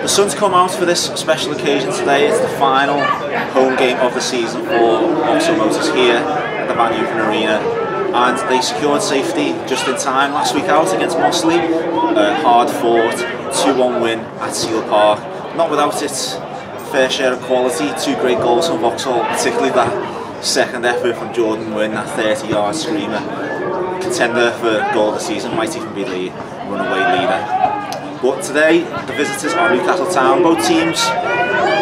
The sun's come out for this special occasion today. It's the final home game of the season for Vauxhall Motors here at the Van Eupen Arena, and they secured safety just in time last week out against Mossley. Hard fought 2-1 win at Seal Park, not without its fair share of quality. 2 great goals from Vauxhall, particularly that second effort from Jordan Wynn, that 30-yard screamer. Contender for goal of the season, might even be the runaway leader. But today, the visitors are Newcastle Town. Both teams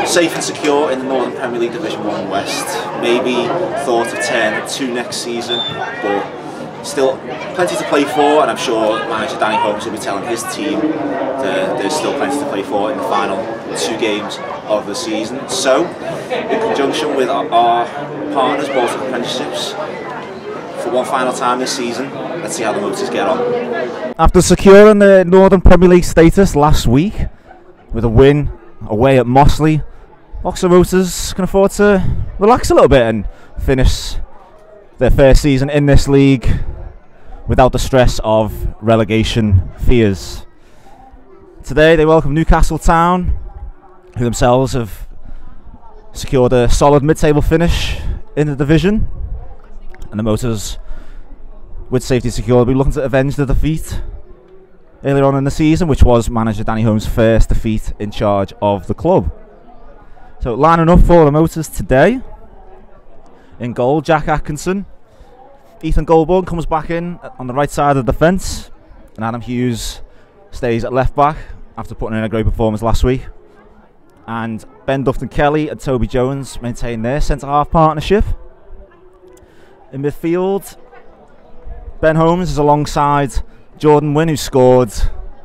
safe and secure in the Northern Premier League Division 1 West. Maybe thought of turn 2 next season, but still plenty to play for, and I'm sure manager Danny Holmes will be telling his team that there's still plenty to play for in the final 2 games of the season. So, in conjunction with our partners, Baltic Apprenticeships, for one final time this season, let's see how the Motors get on. After securing the Northern Premier League status last week with a win away at Mossley, Vauxhall Motors can afford to relax a little bit and finish their first season in this league without the stress of relegation fears. Today they welcome Newcastle Town, who themselves have secured a solid mid-table finish in the division, and the Motors, with safety secure, will be looking to avenge the defeat earlier on in the season, which was manager Danny Holmes' first defeat in charge of the club. So lining up for the Motors today: in goal, Jack Atkinson. Ethan Goldborn comes back in on the right side of the defence, and Adam Hughes stays at left back after putting in a great performance last week. And Ben Dufton-Kelly and Toby Jones maintain their centre-half partnership. In midfield, Ben Holmes is alongside Jordan Wynn, who scored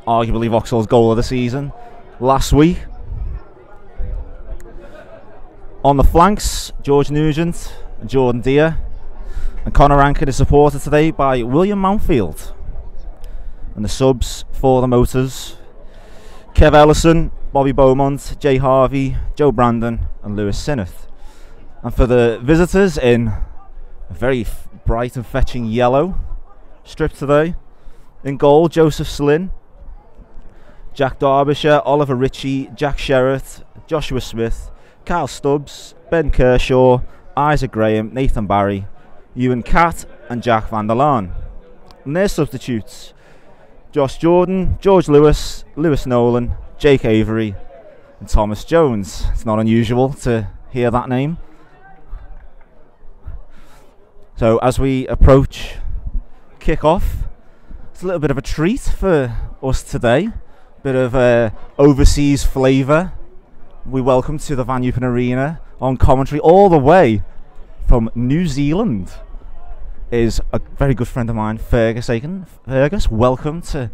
arguably Vauxhall's goal of the season last week. On the flanks, George Nugent and Jordan Deere. And Conor Rankin is supported today by William Mountfield. And the subs for the Motors: Kev Ellison, Bobby Beaumont, Jay Harvey, Joe Brandon and Lewis Sinneth. And for the visitors, in a very bright and fetching yellow strip today, in goal, Joseph Slynn, Jack Derbyshire, Oliver Ritchie, Jack Sherritt, Joshua Smith, Kyle Stubbs, Ben Kershaw, Isaac Graham, Nathan Barry, Ewan Catt and Jack van der Laan. And their substitutes: Josh Jordan, George Lewis, Lewis Nolan, Jake Avery and Thomas Jones. It's not unusual to hear that name. So as we approach kick-off, it's a little bit of a treat for us today. Bit of overseas flavour. We welcome to the Van Eupen Arena on commentary all the way from New Zealand is a very good friend of mine, Fergus Aiken. Fergus, welcome to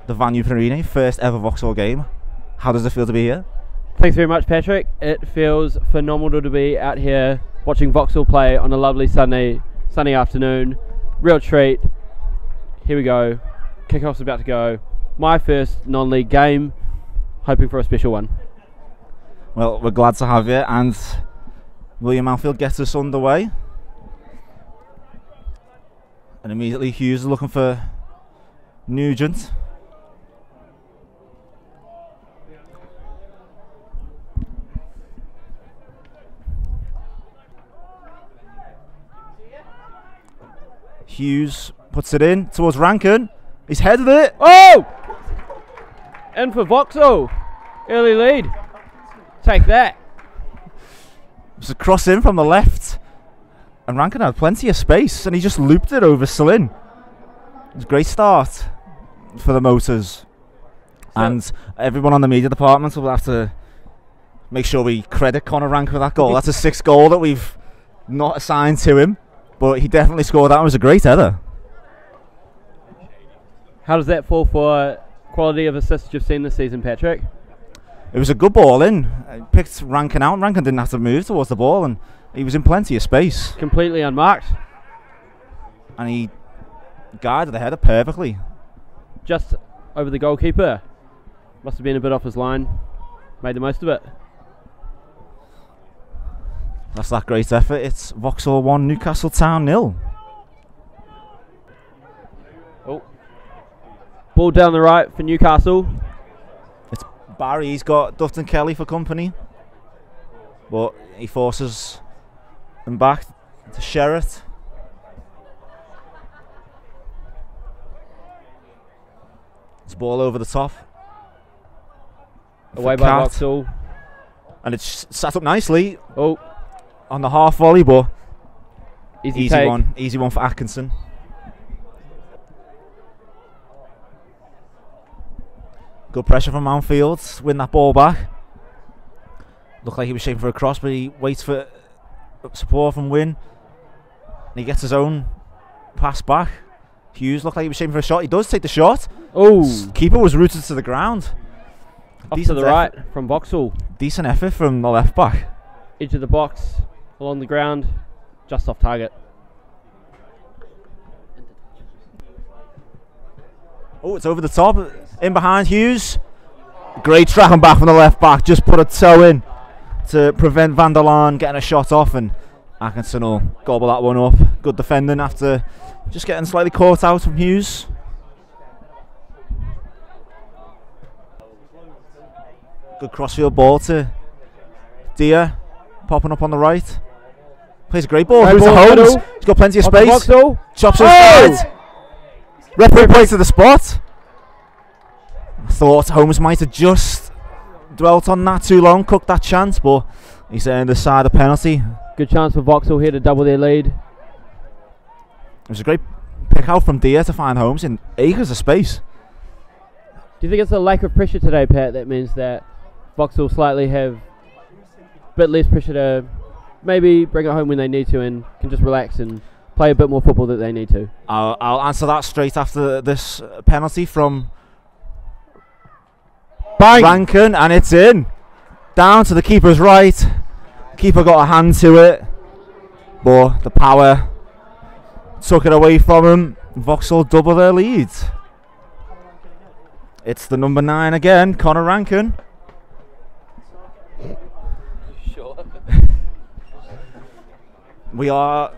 the Van Eupen Arena, first ever Vauxhall game. How does it feel to be here? Thanks very much, Patrick. It feels phenomenal to be out here watching Vauxhall play on a lovely sunny afternoon. Real treat. Here we go. Kickoff's about to go. My first non-league game. Hoping for a special one. Well, we're glad to have you, and William Mountfield gets us underway. And immediately Hughes is looking for Nugent. Hughes puts it in towards Rankin. He's headed it. Oh! In for Vauxhall. Early lead. Take that. It's a cross in from the left, and Rankin had plenty of space, and he just looped it over Slynn. It was a great start for the Motors. And everyone on the media department will have to make sure we credit Conor Rankin for that goal. That's a 6th goal that we've not assigned to him, but he definitely scored that. It was a great header. How does that fall for quality of assists you've seen this season, Patrick? It was a good ball in. It picked Rankin out. Rankin didn't have to move towards the ball, and he was in plenty of space. Completely unmarked. And he guided the header perfectly. Just over the goalkeeper. Must have been a bit off his line. Made the most of it. That's that great effort. It's Vauxhall 1, Newcastle Town 0. Oh. Ball down the right for Newcastle. It's Barry's got Dufton Kelly for company, but he forces them back to Sherritt. It's ball over the top. Away for by Cat. Vauxhall. And it's set up nicely Oh, on the half volley, but easy take. Easy one for Atkinson. Good pressure from Mountfield, win that ball back. Looked like he was shaping for a cross, but he waits for support from Wynn. And he gets his own pass back. Hughes looked like he was shaping for a shot. He does take the shot. Oh, Keeper was rooted to the ground. off to the right from Vauxhall. Decent effort from the left back. Edge of the box, along the ground, just off target. Oh, it's over the top. In behind Hughes. Great tracking back from the left back. Just put a toe in to prevent Van der Laan getting a shot off, and Atkinson will gobble that one up. Good defending after just getting slightly caught out from Hughes. Good crossfield ball to Dia, popping up on the right. Plays a great ball. Great Who's ball, Holmes? middle. He's got plenty of Off to space. Vauxhall. Chops Oh! inside. Referee points to the spot. I thought Holmes might have just dwelt on that too long, cooked that chance, but he's earned the side of penalty. Good chance for Vauxhall here to double their lead. It was a great pick out from Dia to find Holmes in acres of space. Do you think it's a lack of pressure today, Pat, that means that Vauxhall slightly have a bit less pressure to maybe bring it home when they need to and can just relax and play a bit more football that they need to? I'll answer that straight after this penalty from Rankin, and it's in. Down to the keeper's right. Keeper got a hand to it, but the power took it away from him. Vauxhall double their lead. It's the number 9 again, Connor Rankin. Sure. We are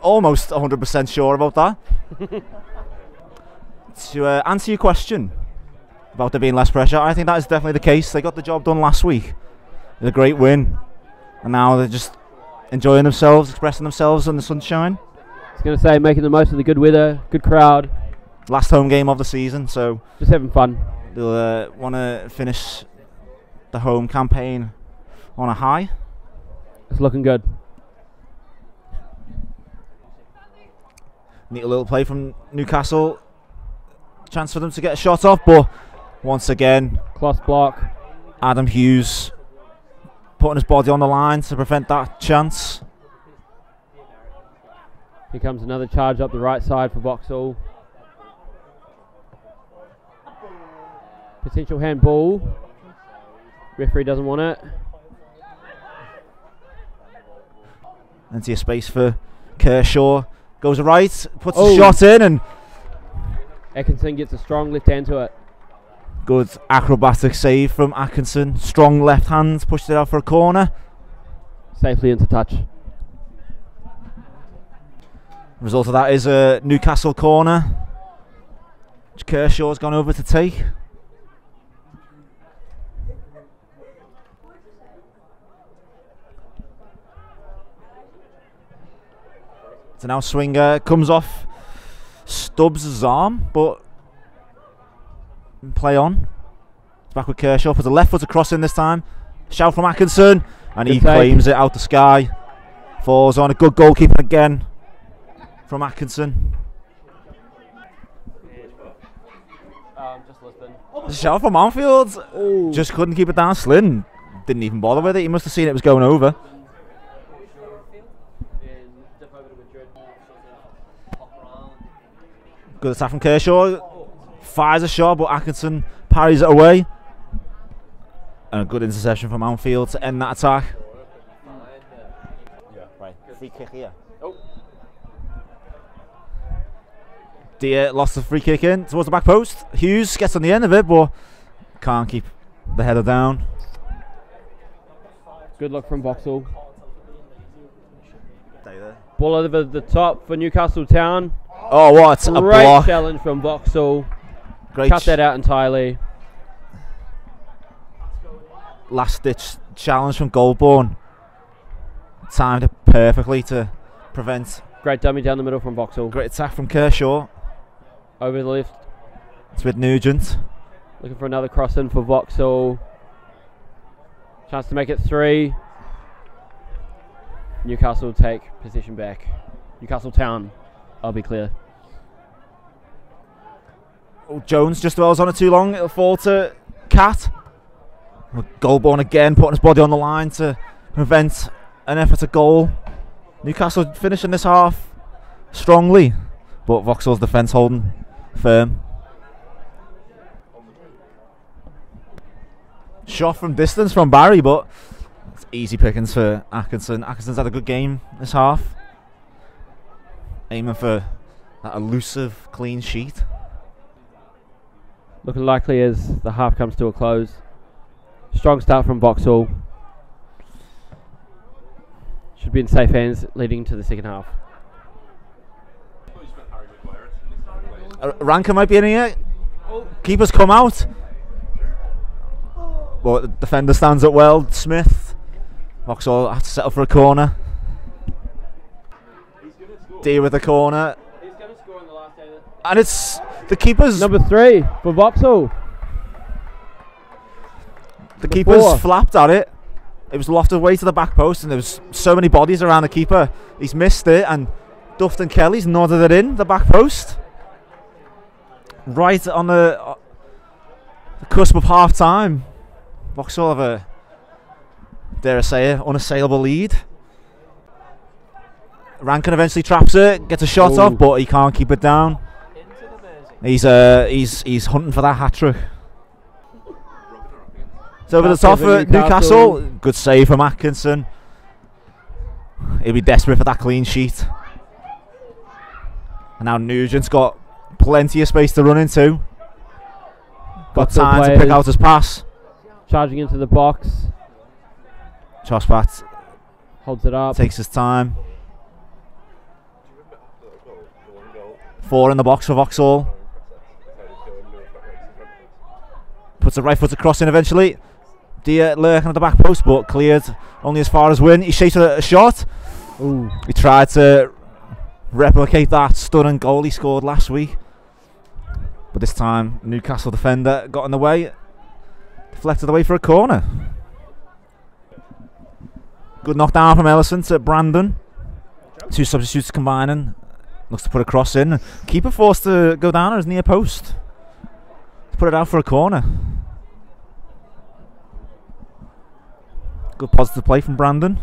almost 100% sure about that. To answer your question about there being less pressure, I think that is definitely the case. They got the job done last week. It was a great win, and now they're just enjoying themselves, expressing themselves in the sunshine. I was going to say, making the most of the good weather, good crowd, Last home game of the season, so just having fun. they'll want to finish the home campaign on a high. It's looking good. Neat little play from Newcastle. Chance for them to get a shot off, but once again, Cloth block. Adam Hughes putting his body on the line to prevent that chance. Here comes another charge up the right side for Vauxhall. Potential handball. Referee doesn't want it. Into your space for Kershaw. Goes right, puts Oh. a shot in, and Atkinson gets a strong left hand to it. good acrobatic save from Atkinson. Strong left hand, pushed it out for a corner. Safely into touch. Result of that is a Newcastle corner, which Kershaw's gone over to take. So now swinger comes off Stubbs' arm, but play on. It's back with Kershaw, puts a left foot across in this time. Shout from Atkinson, and he Good take. claims it out the sky. Falls on, a good goalkeeper again from Atkinson. Just Lisbon. A shout from Mountfield. Oh. Just couldn't keep it down. Slynn didn't even bother with it. He must have seen it was going over. Good attack from Kershaw. Fires a shot, but Atkinson parries it away. And a good interception from Mountfield to end that attack. Right, free kick here. Dia lost the free kick in towards the back post. Hughes gets on the end of it, but can't keep the header down. Good luck from Vauxhall. Ball over the top for Newcastle Town. Oh, what a Great block. challenge from Vauxhall. Great Cut that out entirely. last-ditch challenge from Goldborn. Timed it perfectly to prevent. Great dummy down the middle from Vauxhall. Great attack from Kershaw. Over the left. It's with Nugent. Looking for another cross in for Vauxhall. Chance to make it 3. Newcastle take possession back. Newcastle Town, I'll be clear. Oh, Jones just dwells on it too long. It'll fall to Cat. Goldborn again putting his body on the line to prevent an effort at goal. Newcastle finishing this half strongly, but Vauxhall's defence holding firm. Shot from distance from Barry, but it's easy pickings for Atkinson. Atkinson's had a good game this half. Aiming for that elusive clean sheet. Looking likely as the half comes to a close. Strong start from Vauxhall. Should be in safe hands leading to the second half. Rankin might be in here. Keeper's come out. But the defender stands up well. Smith. Vauxhall has to settle for a corner. Deal with the corner. He's going to score in the last day. And it's the keeper's. Number 3 for Vauxhall. The keeper's flapped at it. It was lofted away to the back post, and there was so many bodies around the keeper. He's missed it, and Dufton Kelly's nodded it in the back post. Right on the cusp of half time. Vauxhall have a, dare I say it, unassailable lead. Rankin eventually traps it, gets a shot off, but he can't keep it down. He's hunting for that hat trick. It's over the top for Newcastle. Good save from Atkinson. He'll be desperate for that clean sheet. And now Nugent's got plenty of space to run into. Got time to pick out his pass. Charging into the box. Chospat holds it up. Takes his time. 4 in the box for Vauxhall. Puts a right foot across in eventually. Deer lurking at the back post, but cleared only as far as Win. He shaped a shot. Ooh. He tried to replicate that stunning goal he scored last week, but this time Newcastle defender got in the way, deflected away for a corner. Good knockdown from Ellison to Brandon. 2 substitutes combining. Looks to put a cross in. Keeper forced to go down at his near post to put it out for a corner. Good positive play from Brandon.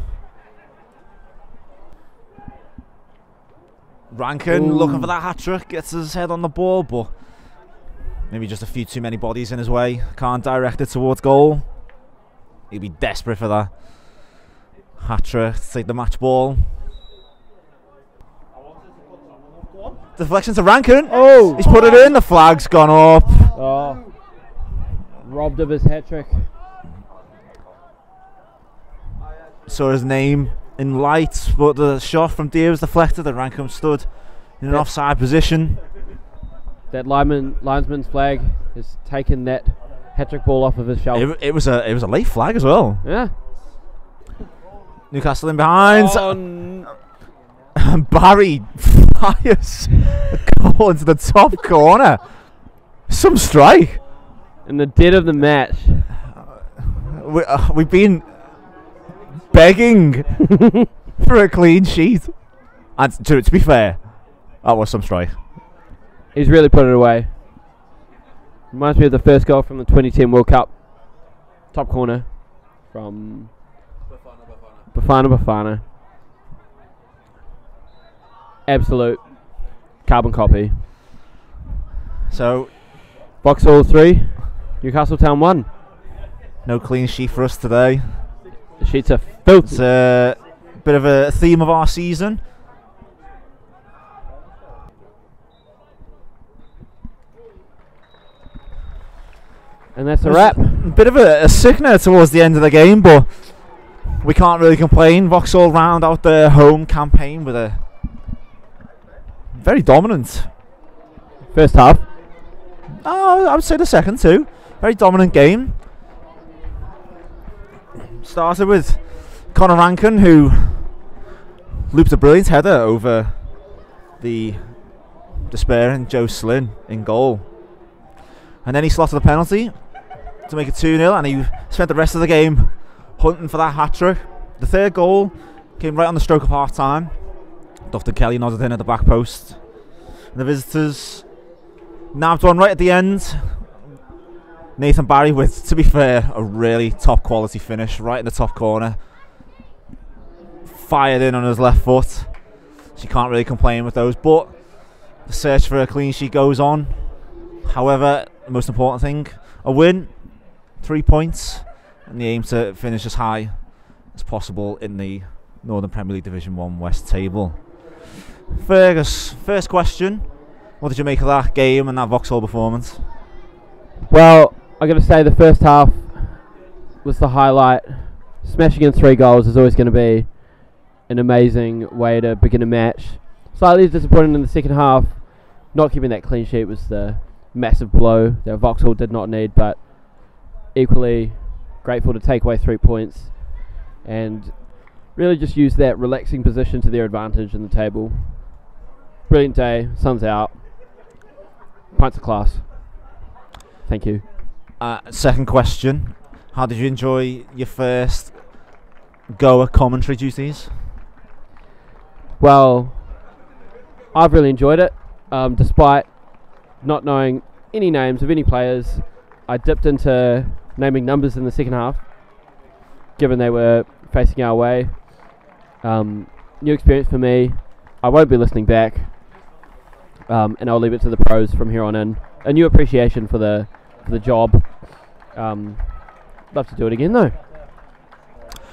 Rankin looking for that hat-trick, gets his head on the ball, but maybe just a few too many bodies in his way. Can't direct it towards goal. He'll be desperate for that hat-trick to take the match ball. Deflection to Rankin. Oh, he's put it in. The flag's gone up. Oh, robbed of his hat-trick. Saw his name in lights, but the shot from Deer was deflected and Rankin stood in an offside position. That linesman's flag has taken that hat-trick ball off of his shoulder. It was a late flag as well. Yeah. Newcastle in behind. And Barry fires a goal into the top corner. Some strike. In the dead of the match. We've been begging for a clean sheet. And to be fair, that was some strike. He's really put it away. Reminds me of the first goal from the 2010 World Cup. Top corner from Bafana. Absolute carbon copy. So, Vauxhall 3, Newcastle Town 1. No clean sheet for us today. The sheets are filthy. It's a bit of a theme of our season. And that's a wrap. Bit of a sickener towards the end of the game, but we can't really complain. Vauxhall round out their home campaign with a very dominant first half. Oh, I would say the second too. Very dominant game. Started with Conor Rankin, who looped a brilliant header over the despairing Joe Slynn in goal. And then he slotted a penalty to make it 2-0, and he spent the rest of the game hunting for that hat-trick. The third goal came right on the stroke of half-time. Dufton Kelly nodded in at the back post. And the visitors nabbed one right at the end. Nathan Barry with, to be fair, a really top-quality finish right in the top corner. Fired in on his left foot. She can't really complain with those, but the search for a clean sheet goes on. However, the most important thing, a win, 3 points, and the aim to finish as high as possible in the Northern Premier League Division 1 West table. Fergus, first question, what did you make of that game and that Vauxhall performance? Well, I got to say the first half was the highlight. Smashing in 3 goals is always going to be an amazing way to begin a match. Slightly disappointing in the second half. Not keeping that clean sheet was the massive blow that Vauxhall did not need, but equally grateful to take away 3 points and really just use that relaxing position to their advantage in the table. Brilliant day, sun's out, pints of class. Thank you. Second question, how did you enjoy your first go at commentary duties? Well, I've really enjoyed it. Despite not knowing any names of any players, I dipped into naming numbers in the second half, given they were facing our way. New experience for me. I won't be listening back, and I'll leave it to the pros from here on in. A new appreciation for the job. Love to do it again though.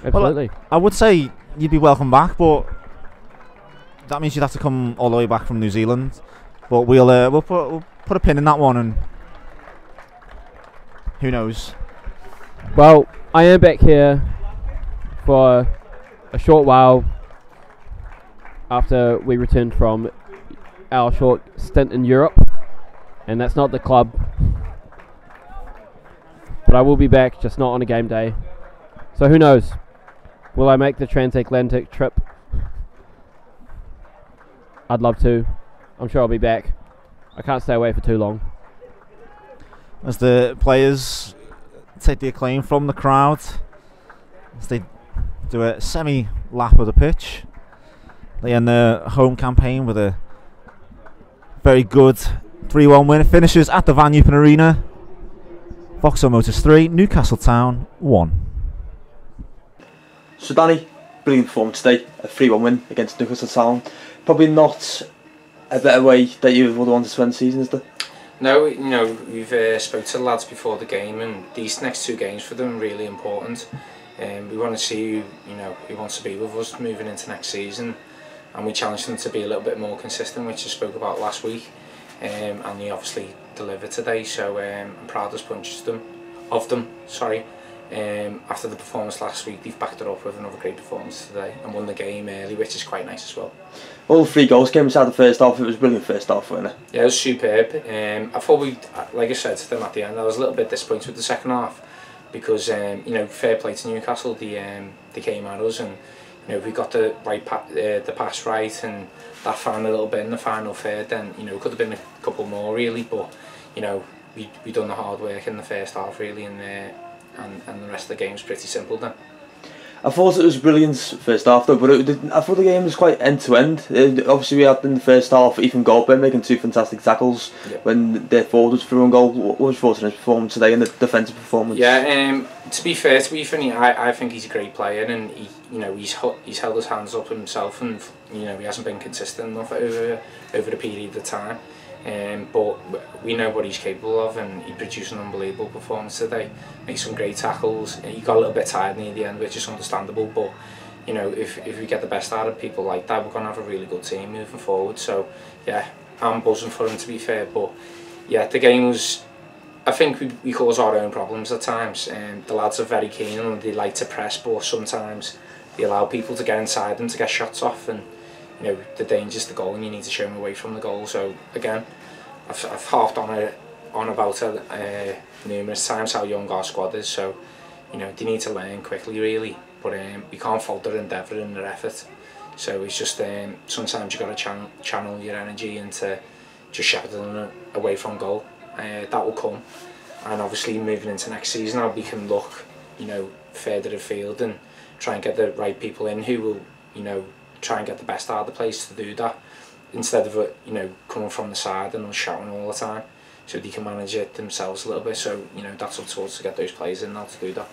Absolutely. Well, I would say you'd be welcome back, but that means you'd have to come all the way back from New Zealand. But we'll put a pin in that one, and who knows. Well, I am back here for a short while after we returned from our short stint in Europe, and that's not the club. But I will be back, just not on a game day. So who knows? Will I make the transatlantic trip? I'd love to. I'm sure I'll be back. I can't stay away for too long. As the players take the acclaim from the crowd, as they do a semi-lap of the pitch, they end their home campaign with a very good 3-1 win. It finishes at the Van Eupen Arena. Vauxhall Motors 3, Newcastle Town 1. So Danny, brilliant performance today, a 3-1 win against Newcastle Town. Probably not a better way that you would have wanted to end the season, is there? No, you know, we've spoke to the lads before the game, and these next 2 games for them are really important. We want to see who wants to be with us moving into next season, and we challenged them to be a little bit more consistent, which I spoke about last week, and they obviously delivered today. So I'm proud of them. After the performance last week, they've backed it up with another great performance today and won the game early, which is quite nice as well. All 3 goals came inside the first half. It was a brilliant first half, wasn't it? Yeah, it was superb. I thought like I said to them at the end, I was a little bit disappointed with the second half because fair play to Newcastle, they came at us, and we got the pass right, and that found a little bit in the final third. Then it could have been a couple more really, but we done the hard work in the first half really, and the rest of the game was pretty simple then. I thought it was brilliant first half though, but I thought the game was quite end to end. Obviously we had in the first half Ethan Goldberg making 2 fantastic tackles when their forward was through on goal. What was your thoughts on his performance today and the defensive performance? Yeah, to be fair to Ethan, I think he's a great player, and he's held his hands up himself, and he hasn't been consistent enough over the period of time. But we know what he's capable of, and he produced an unbelievable performance today. Made some great tackles. He got a little bit tired near the end, which is understandable, but if we get the best out of people like that, we're going to have a really good team moving forward. So yeah, I'm buzzing for him, to be fair. But yeah, the game was, I think we cause our own problems at times, and the lads are very keen and they like to press, but sometimes they allow people to get inside them to get shots off, and the danger's the goal, and you need to show them away from the goal. So again, I've harped on about it numerous times how young our squad is. So you know, they need to learn quickly really, but we can't fault their endeavour and their effort. So it's just sometimes you've got to channel your energy into just shepherding it away from goal. That will come, and obviously moving into next season now we can look, you know, further afield and try and get the right people in who will, you know, try and get the best out of the place to do that, instead of you know, coming from the side and shouting all the time, so they can manage it themselves a little bit. So you know, that's up to us to get those players in now to do that.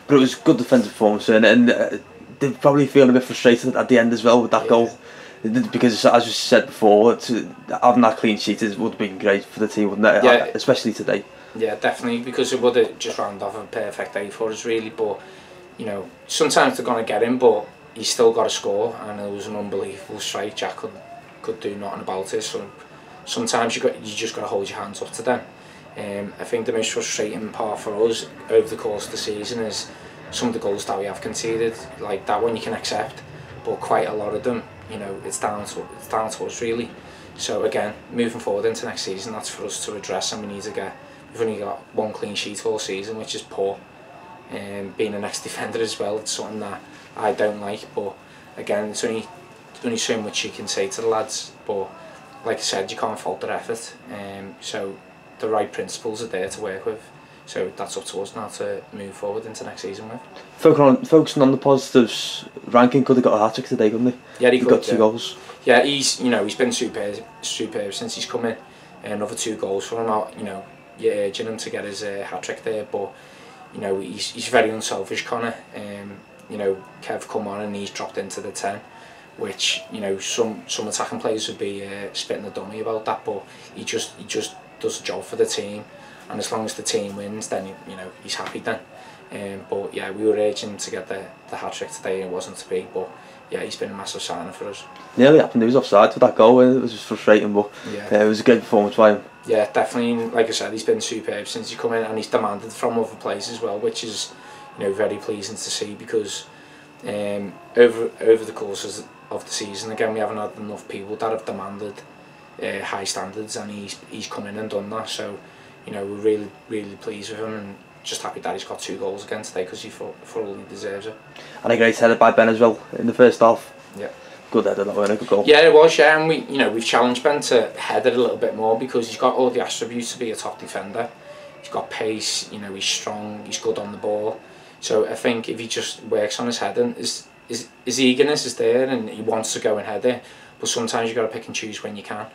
But it was good defensive performance, and they're probably feeling a bit frustrated at the end as well with that goal, because as you said before, having that clean sheet would have been great for the team, wouldn't it? Yeah. Especially today. Yeah, definitely, because it would have just rounded off a perfect day for us really. But you know, sometimes they're going to get him, but he's still got to score, and it was an unbelievable strike. Jack could do nothing about it. So sometimes you just got to hold your hands up to them. I think the most frustrating part for us over the course of the season is some of the goals that we have conceded. Like that one you can accept, but quite a lot of them, you know, it's down to us really. So again, moving forward into next season, that's for us to address, and we need to get. We've only got one clean sheet all season, which is poor. Being an ex-defender as well, it's something that I don't like. But again, it's only so much you can say to the lads. But like I said, you can't fault their effort. So the right principles are there to work with. So that's up to us now to move forward into next season with. Focusing on the positives, Rankin could have got a hat-trick today, couldn't he? Yeah, he got 2 goals. Yeah, he's been superb since he's come in. Another 2 goals for him. You know, you're urging him to get his hat-trick there, but you know, he's very unselfish, Connor. You know, Kev come on and he's dropped into the 10, which, you know, some attacking players would be spitting the dummy about that, but he just does the job for the team, and as long as the team wins, then you know, he's happy then. But yeah, we were urging him to get the hat-trick today, and it wasn't to be, but yeah, he's been a massive signing for us. Nearly happened, he was offside for that goal, and it was just frustrating, but it was a good performance by him. Yeah, definitely. Like I said, he's been superb since he's come in, and he's demanded from other players as well, which is, you know, very pleasing to see, because over the course of the season, again, we haven't had enough people that have demanded high standards, and he's come in and done that. So, you know, we're really pleased with him, and just happy that he's got 2 goals again today, because he fully deserves it. And a great header by Ben as well in the first half. Yeah. Good header, that wasn't a good goal. Yeah, it was. Yeah, and we've challenged Ben to head it a little bit more, because he's got all the attributes to be a top defender. He's got pace. You know, he's strong. He's good on the ball. So I think if he just works on his heading, his eagerness is there, and he wants to go and head it. But sometimes you got to pick and choose when you can,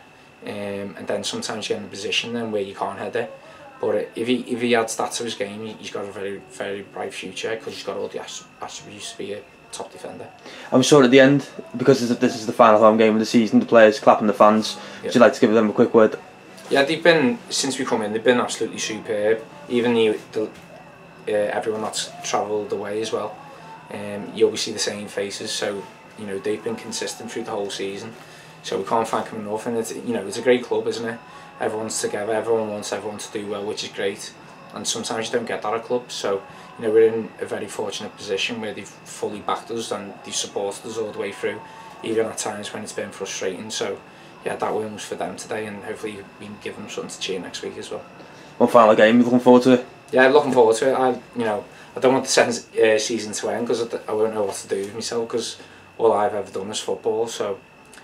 and then sometimes you get in a position then where you can't head it. But if he adds that to his game, he's got a very bright future, because he's got all the attributes to be a top defender. I'm sure at the end, because this is the final home game of the season, the players clapping the fans. Would you like to give them a quick word? Yeah, they've been, since we come in, they've been absolutely superb. Even everyone that's travelled away as well. You always see the same faces, so you know, they've been consistent through the whole season. So we can't thank them enough, and it's a great club, isn't it? Everyone's together, everyone wants everyone to do well, which is great. And sometimes you don't get that at clubs, so you know, we're in a very fortunate position where they've fully backed us and they've supported us all the way through, even at times when it's been frustrating. So yeah, that win was for them today, and hopefully we can give them something to cheer next week as well. One final game, looking forward to it? Yeah, looking forward to it. I don't want the season to end, because I won't know what to do with myself, because all I've ever done is football. So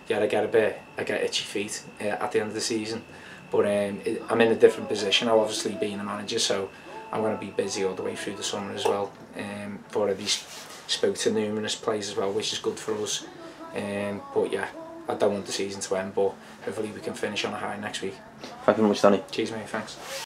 yeah, I get itchy feet at the end of the season. But I'm in a different position. I'll obviously be a manager, so I'm going to be busy all the way through the summer as well. But already spoke to numerous players as well, which is good for us. But yeah, I don't want the season to end, but hopefully we can finish on a high next week. Thank you very much, Danny. Cheers, mate. Thanks.